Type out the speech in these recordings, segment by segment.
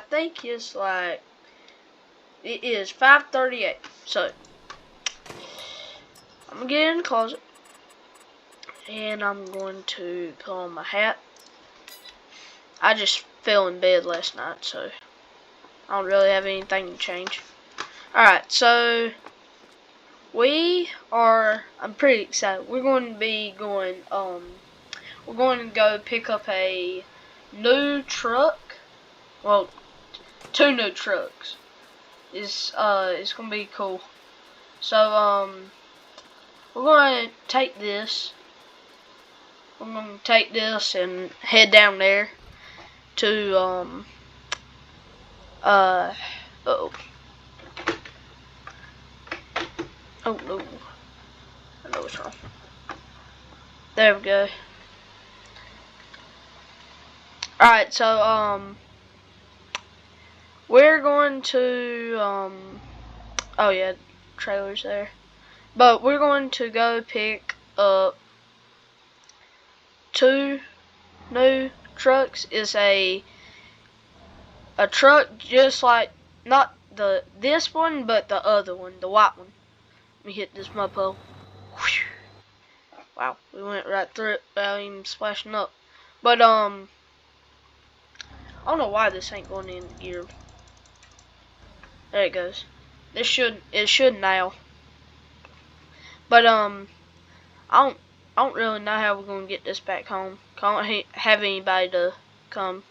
think it's like, it is 5:38. So, I'm going to get in the closet. And I'm going to put on my hat. I just fell in bed last night, so I don't really have anything to change. Alright, so I'm pretty excited. We're going to be going, we're going to go pick up a new truck. Well, 2 new trucks. It's going to be cool. So, we're going to take this. I'm going to take this and head down there to, uh-oh. Oh, no. I know what's wrong. There we go. Alright, so, we're going to, oh yeah, trailer's there. But we're going to go pick up 2 new trucks. Is a truck just like, not this one, but the other one, the white one. Let me hit this moped. Wow, we went right through it without even splashing up. But I don't know why this ain't going in gear. There it goes. It should now. But I don't really know how we're gonna get this back home. Can't have anybody to come.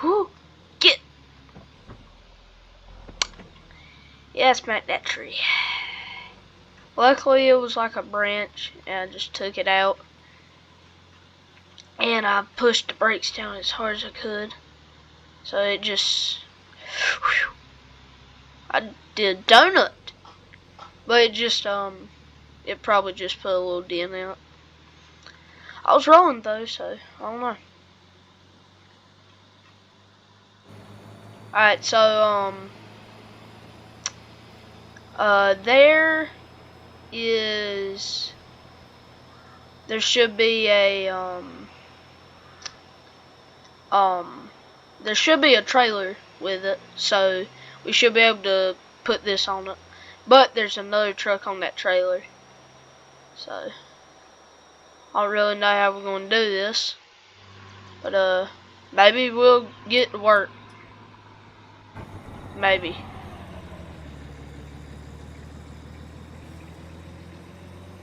Whoo! Get! Yeah, smack that tree. Luckily, it was like a branch, and I just took it out. And I pushed the brakes down as hard as I could. So it just... Whew, I did a donut. But it just, it probably just put a little dent in it. I was rolling though, so I don't know. Alright, so, there should be a, there should be a trailer with it, so we should be able to put this on it. But there's another truck on that trailer, so I don't really know how we're going to do this, but maybe we'll get to work. Maybe.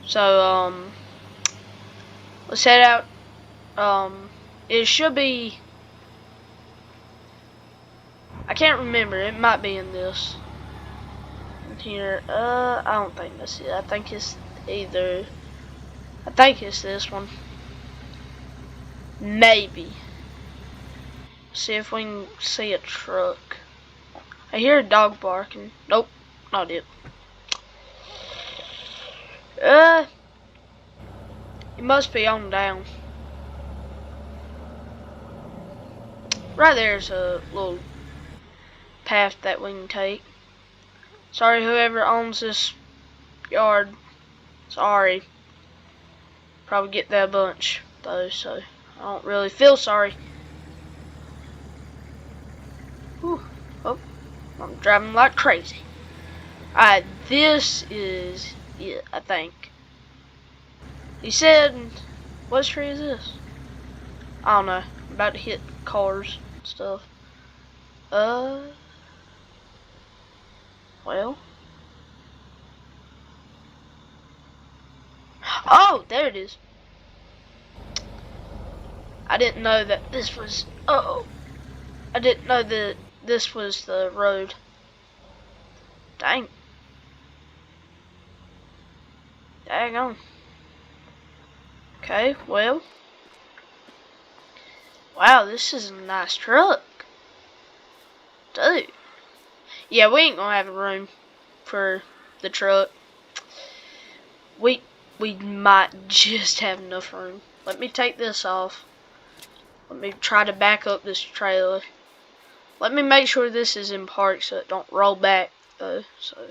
So let's head out. It should be, I can't remember, it might be in this. Here, I don't think that's it. I think it's this one. Maybe. See if we can see a truck. I hear a dog barking. Nope, not it. It must be on down. Right there's a little path that we can take. Sorry, whoever owns this yard. Sorry. Probably get that bunch, though, so I don't really feel sorry. Whew. Oh, I'm driving like crazy. Alright, this is it, I think. He said, what tree is this? I don't know. I'm about to hit cars and stuff. Well. Oh, there it is. I didn't know that this was, I didn't know that this was the road. Dang. Dang on. Okay, well. Wow, this is a nice truck. Dude. Yeah, we ain't gonna have a room for the truck. We might just have enough room. Let me take this off. Let me try to back up this trailer. Let me make sure this is in park so it don't roll back though. So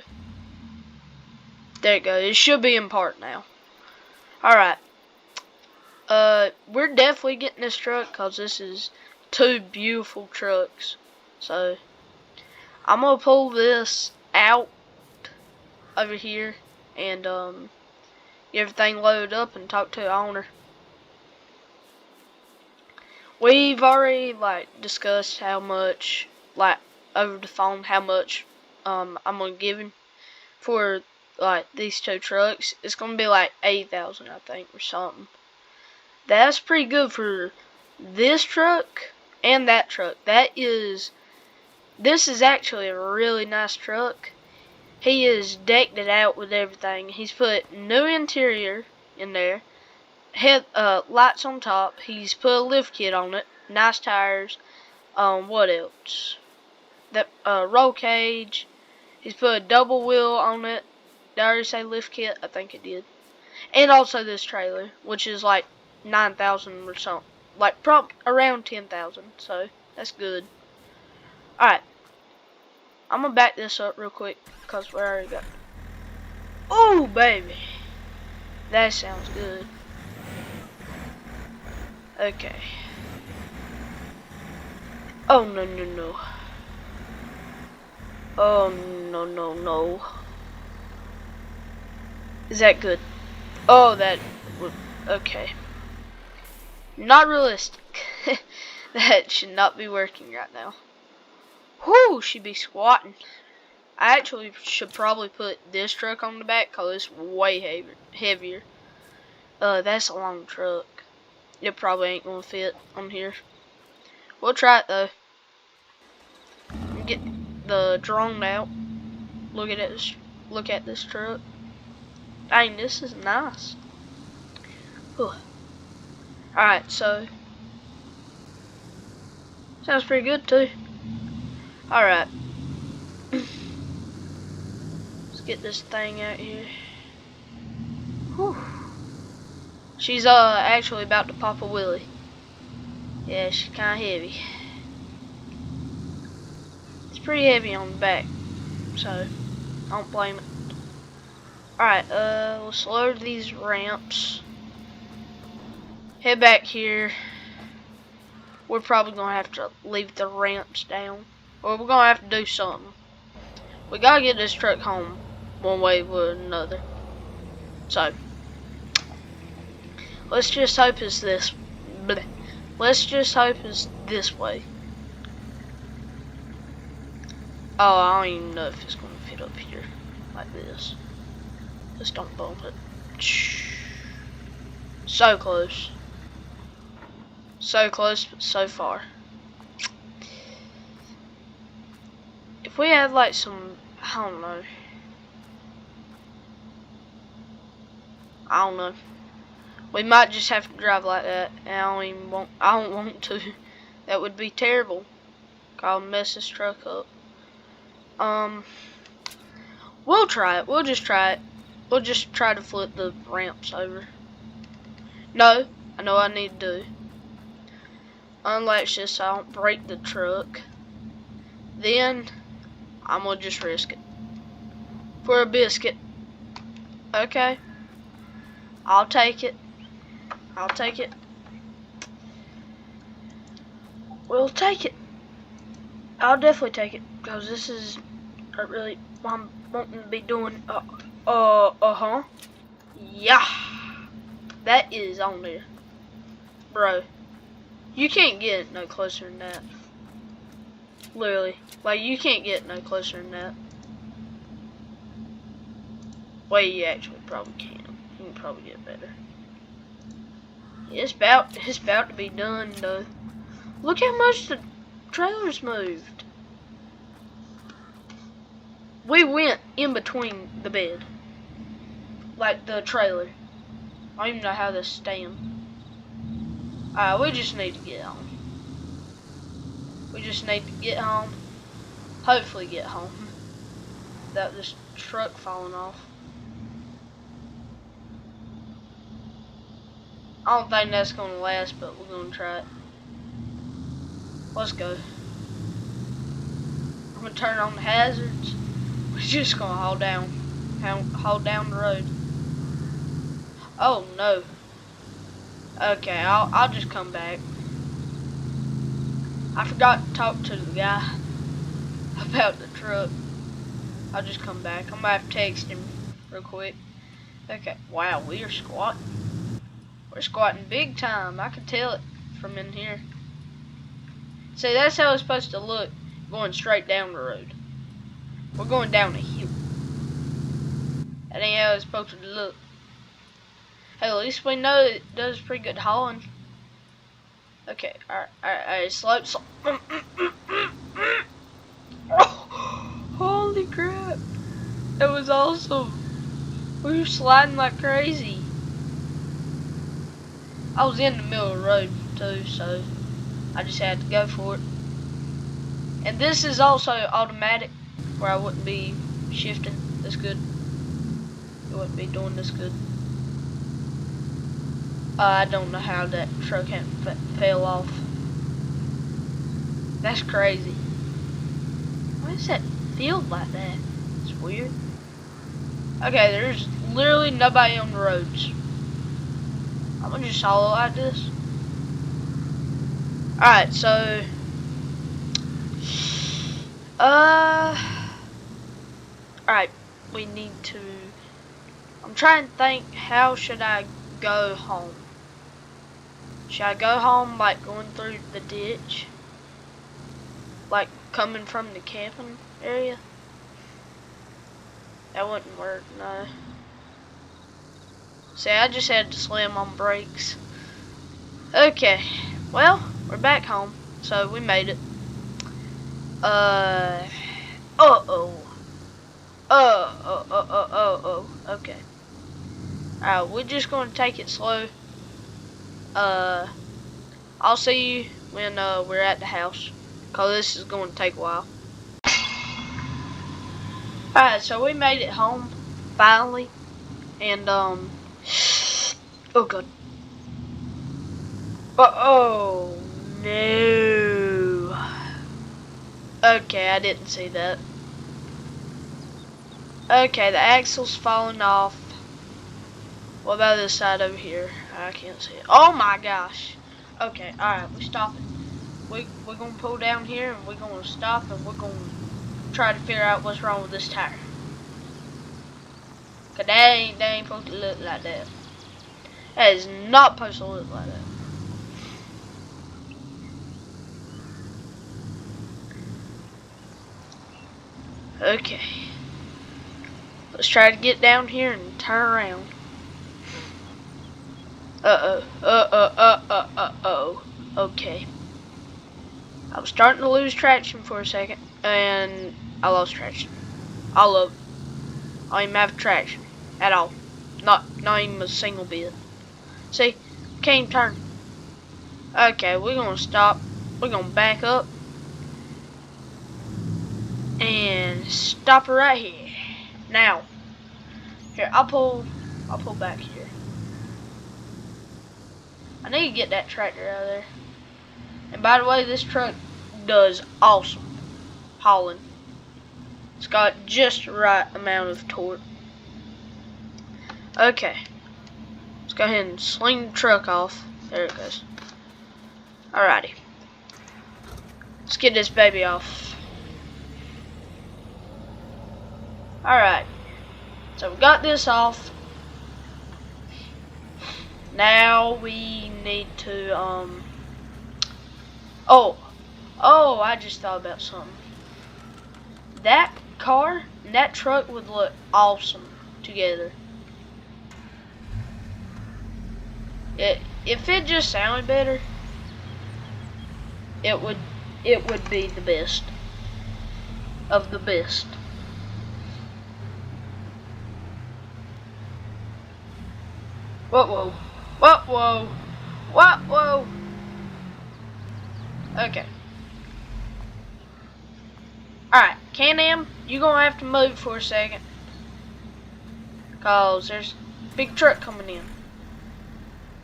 there it goes. It should be in park now. Alright. We're definitely getting this truck because this is 2 beautiful trucks. So I'm gonna pull this out over here and get everything loaded up and talk to the owner. We've already discussed how much over the phone how much I'm gonna give him for these two trucks. It's gonna be like 8,000 I think or something. That's pretty good for this truck and that truck. This is actually a really nice truck. He has decked it out with everything. He's put new interior in there. Lights on top. He's put a lift kit on it. Nice tires. What else? That roll cage. He's put a double wheel on it. Did I already say lift kit? I think it did. And also this trailer, which is like 9,000 or something. Like probably around 10,000. So that's good. Alright. I'm gonna back this up real quick because we already got. Oh baby. That sounds good. Okay. Oh no no no. Oh no no no. Is that good? Oh that would okay. Not realistic. That should not be working right now. Whoo, she'd be squatting. I actually should probably put this truck on the back because it's way heavier. That's a long truck. It probably ain't gonna fit on here. We'll try it though. Get the drone out. Look at this. Look at this truck. Dang, this is nice. Alright, so sounds pretty good too. Alright. Let's get this thing out here. Whew. She's actually about to pop a wheelie. Yeah, she's kinda heavy. It's pretty heavy on the back, so don't blame it. Alright, let's load these ramps. Head back here. We're probably gonna have to leave the ramps down. Or we're gonna have to do something. We gotta get this truck home one way or another. So let's just hope it's this. Bleh. Let's just hope it's this way. Oh, I don't even know if it's gonna fit up here like this. Just don't bump it. So close. So close, but so far. If we had like some, I don't know. We might just have to drive like that, and I don't want to. That would be terrible. I'll mess this truck up. We'll try it. We'll just try it. We'll just try to flip the ramps over. No, I know what I need to do. Unlatch this so I don't break the truck. Then I'm gonna just risk it for a biscuit. Okay, I'll take it. I'll take it. We'll take it. I'll definitely take it because this is really what I'm wanting to be doing. Yeah, that is on there, bro. You can't get no closer than that. Literally, like you can't get no closer than that. Well, you actually probably can. You can probably get better. It's about to be done though. Look how much the trailer's moved. We went in between the bed, like the trailer. I don't even know how this stands. We just need to get home. We just need to get home. Hopefully get home without this truck falling off. I don't think that's gonna last, but we're gonna try it. Let's go. I'm gonna turn on the hazards. We're just gonna haul down the road. Oh no. Okay, I'll just come back. I forgot to talk to the guy. about the truck. I'll just come back. I'm gonna have to text him real quick. Okay. Wow, we are squatting. We're squatting big time. I can tell it from in here. See, that's how it's supposed to look, going straight down the road. We're going down a hill. That ain't how it's supposed to look. Hey, at least we know it does pretty good hauling. Okay, alright, slow. Oh, holy crap. That was awesome. We were sliding like crazy. I was in the middle of the road too, so I just had to go for it. And this is also automatic, where I wouldn't be shifting this good. It wouldn't be doing this good. I don't know how that truck fell off. That's crazy. Why is that field like that? It's weird. Okay, there's literally nobody on the roads. I'm gonna just haul it like this. Alright, so alright, we need to, I'm trying to think, how should I go home? Should I go home like going through the ditch? Like coming from the camping area? That wouldn't work, no. See, I just had to slam on brakes. Okay, well, we're back home, so we made it. Okay. Alright, we're just gonna take it slow. I'll see you when we're at the house, cause this is gonna take a while. Alright, so we made it home finally, and oh god. Oh no. Okay, I didn't see that. Okay, the axle's falling off. What about this side over here? I can't see it. Oh my gosh. Okay, alright, we're stopping. We're gonna pull down here and we're gonna stop and we're gonna try to figure out what's wrong with this tire. Cause they ain't supposed to look like that. That is not supposed to look like that. Okay. Let's try to get down here and turn around. Okay. I was starting to lose traction for a second, and I lost traction. All of it. I don't even have traction at all. Not even a single bit. See, can't even turn. Okay, we're gonna stop. We're gonna back up and stop right here. Now, here I'll pull back here. I need to get that tractor out of there. And by the way, this truck does awesome hauling. It's got just the right amount of torque. Okay. Let's go ahead and sling the truck off. There it goes. Alrighty. Let's get this baby off. Alright. So we got this off. Now we need to oh, I just thought about something. That car and that truck would look awesome together. If it just sounded better, it would be the best of the best. Whoa. Okay. Alright, Can-Am, you're gonna have to move for a second. Cause there's a big truck coming in.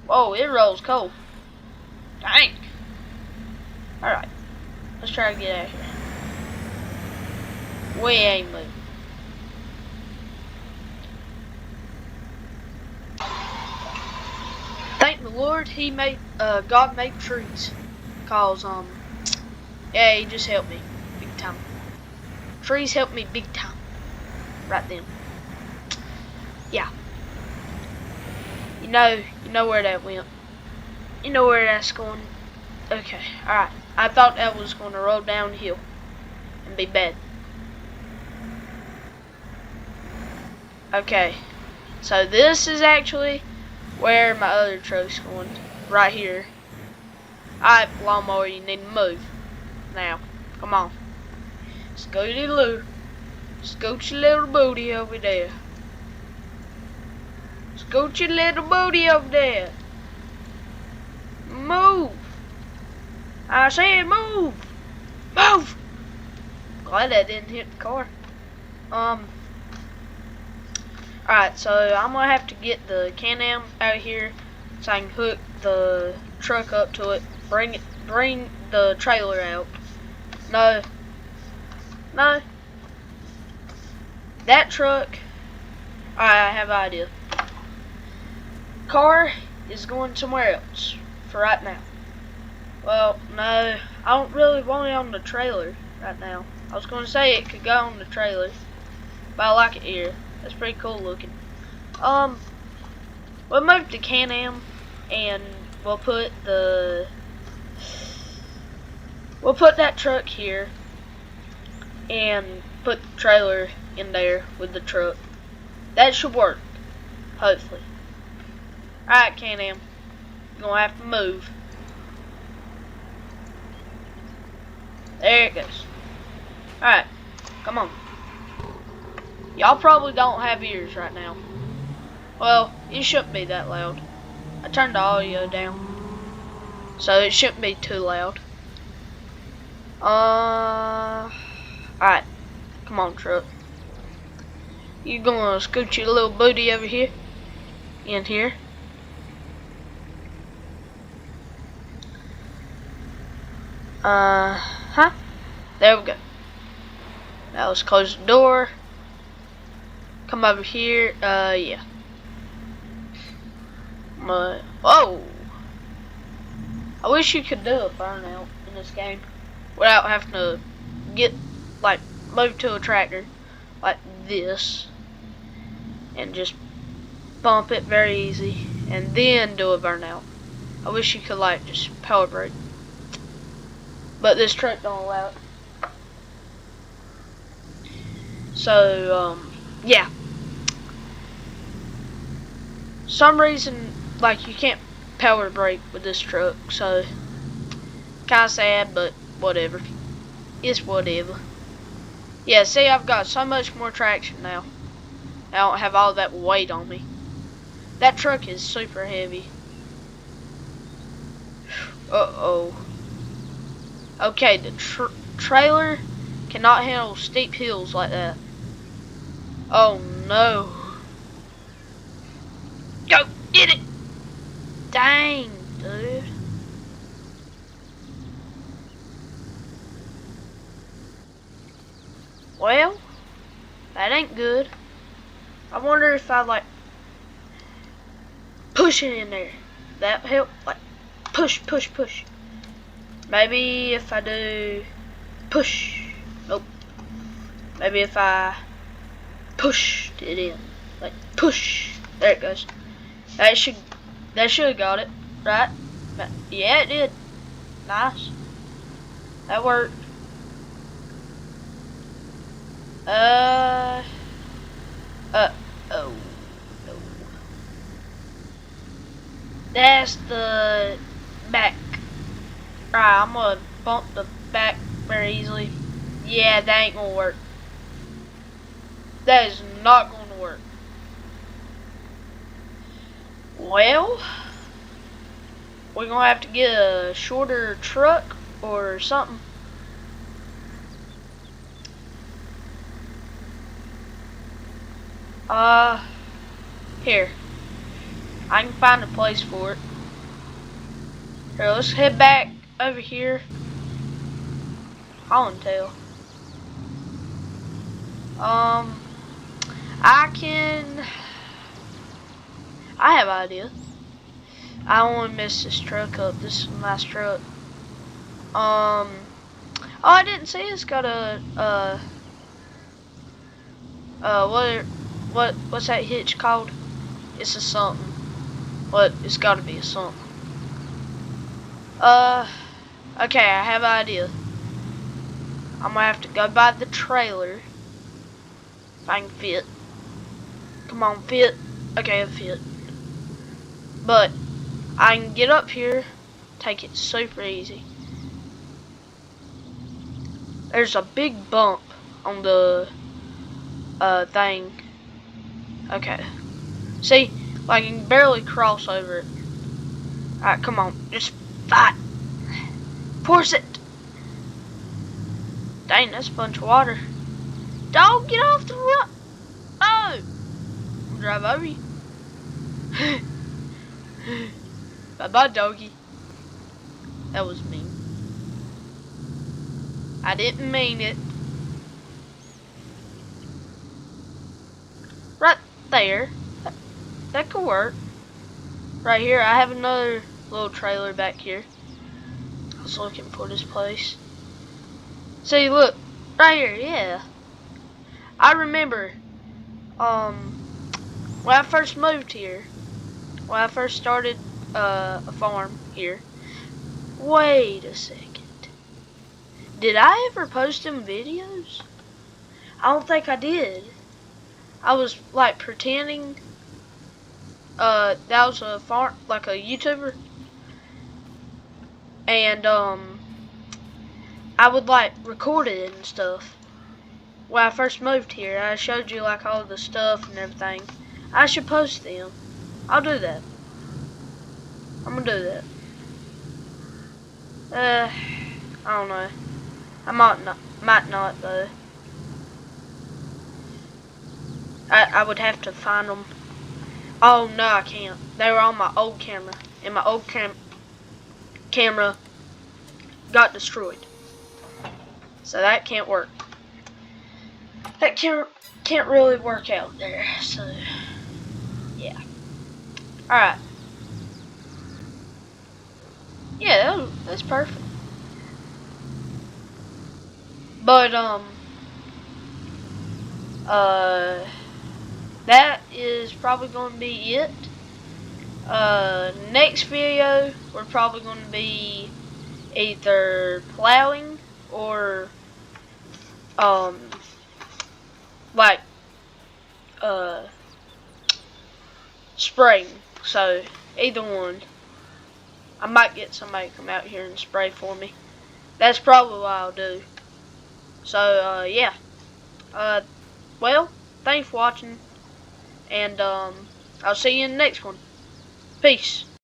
Whoa, it rolls cold. Dang. Alright. Let's try to get out of here. We ain't moving. Thank the Lord he made God made trees. Cause yeah, he just helped me big time. trees helped me big time. Right then. Yeah. You know where that went. You know where that's going. Okay, alright. I thought that was going to roll downhill and be bad. Okay. So this is actually where my other truck's going. Right here. Alright, lawnmower, you need to move. Now, come on. Scooty-loo. Scoot your little booty over there. Scoot your little booty over there. Move. I said move. Move. Glad that didn't hit the car. Alright, so I'm gonna have to get the Can-Am out of here so I can hook the truck up to it. Bring the trailer out. No. That truck. I have an idea. Car is going somewhere else for right now. Well, no, I don't really want it on the trailer right now. I was going to say it could go on the trailer, but I like it here. That's pretty cool looking. We'll move to Can-Am and we'll put that truck here and put the trailer in there with the truck. That should work, hopefully. Alright, Can-Am, you're gonna have to move. There it goes. Alright, come on. Y'all probably don't have ears right now. Well, it shouldn't be that loud. I turned the audio down, so it shouldn't be too loud. Alright, come on, truck. You gonna scoot your little booty over here? In here? There we go. Now let's close the door. Come over here. Yeah. Whoa! I wish you could do a burnout in this game without having to move to a tractor like this and just bump it very easy and then do a burnout. I wish you could just power brake, but this truck don't allow it. So yeah, some reason you can't power brake with this truck, so kinda sad, but whatever. It's whatever. Yeah, see, I've got so much more traction now. I don't have all that weight on me. That truck is super heavy. Uh-oh. Okay, the trailer cannot handle steep hills like that. Oh no. Go, get it! Dang, dude. Well, that ain't good. I wonder if I push it in there. That help? Push. Maybe if I do push. Nope. Maybe if I pushed it in. Push. There it goes. That should have got it, right? Yeah, it did. Nice. That worked. Oh. No. That's the back. Alright, I'm gonna bump the back very easily. Yeah, that ain't gonna work. That is not gonna work. Well, we're gonna have to get a shorter truck or something. Here. I can find a place for it. Here, let's head back over here. Hollandale. I have an idea. I don't want to mess this truck up. This is a nice truck. Oh, I didn't see it's got a What's that hitch called? It's a something. What? It's gotta be a something. Okay, I have an idea. I'm gonna have to go by the trailer. If I can fit. Come on, fit. Okay, it fit. But I can get up here, take it super easy. There's a big bump on the thing. Okay. See, like I can barely cross over it. Alright, come on. Just fight. Force it. Dang, that's a bunch of water. Dog, get off the road. Oh! I'll drive over you. Bye-bye, doggy. That was mean. I didn't mean it. Right there. That could work. Right here, I have another little trailer back here. I was looking for this place. See, look. Right here, yeah. I remember, when I first moved here, when I first started a farm here. Wait a second. Did I ever post them videos? I don't think I did. I was like pretending that was a farm, like a YouTuber, and I would like record it and stuff. When I first moved here, I showed you like all the stuff and everything. I should post them. I'll do that. I'm gonna do that. I don't know. I might not though. I would have to find them. Oh no, I can't. They were on my old camera, and my old camera got destroyed. So that can't work. That can't really work out there. So yeah. All right. Yeah, that's perfect. But that is probably going to be it. Next video, we're probably going to be either plowing or like spraying. So either one. I might get somebody to come out here and spray for me. That's probably what I'll do. So yeah. Well, thanks for watching, and I'll see you in the next one. Peace.